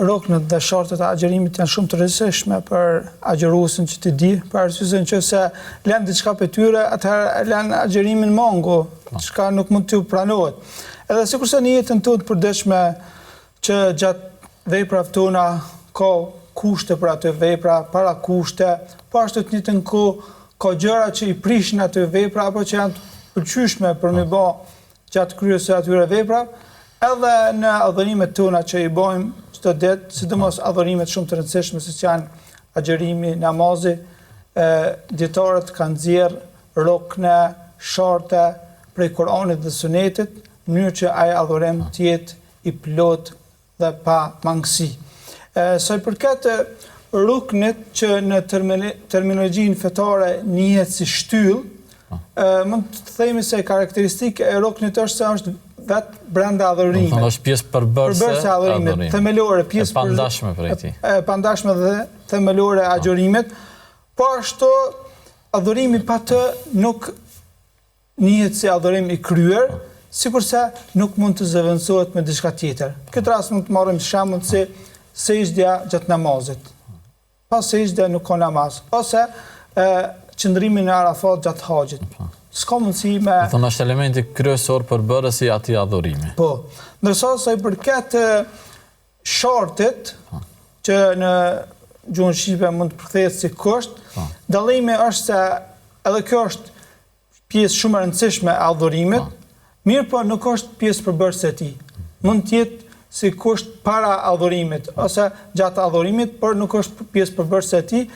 ruknet dhe shartet e agjerimit janë shumë të rëndësishme për agjeruesin që të di, për arsye se nëse lën diçka për tyre, atëherë lën agjerimin mongo, çka nuk mund të pranohet. Edhe sikurse në jetën tonë të përditshme që gjatë veprave tona ka kushte për atë vepra, para kushte, po ashtu të njëjtën kohë ka gjëra që i prishin atë vepra apo që janë të pëlqyeshme për me bë gjatë kryesës së atyre vepra, edhe në adhurimet tona që i bëjmë çdo ditë, sidomos adhurimet shumë të rëndësishme siç janë agjerimi, namazi, dietarët kanë nxjerrë rukne, sharte prej Kuranit dhe Sunetit, në mënyrë që ai adhurim të jetë i plot dhe pa mangësi. Sa i përket ruknit që në terminologjinë fetare njihet si shtyllë, mund të themi se karakteristikë e ruknit është se është vetë brenda adhurimit. Do të thonë është pjesë përbërëse e adhurimit, themelore, pjesë e pandashme prej tij. E pandashme dhe themelore e agjerimit, po ashtu adhurimi pa të nuk njihet si adhurim i kryer, sikurse nuk mund të zëvendësohet me diçka tjetër. Këtë rast mund të marrim shembull si sejdja gjatë namazit. Pa sejdë nuk ka namaz, ose qëndrimi në Arafat gjatë haxhit. S'ka mundësi me... Do thonë është elementi kryesor përbërës i atij adhurimi. Po, ndërsa sa i përket shartit, që në gjuhën shqipe mund të përkthehet si kusht, dallimi është se edhe kjo është pjesë shumë e rëndësishme e adhurimit, mirë po nuk është pjesë përbërëse e tij. Mund të jetë si kusht para adhurimit ose gjatë adhurimit, por nuk është pjesë përbërëse e tij,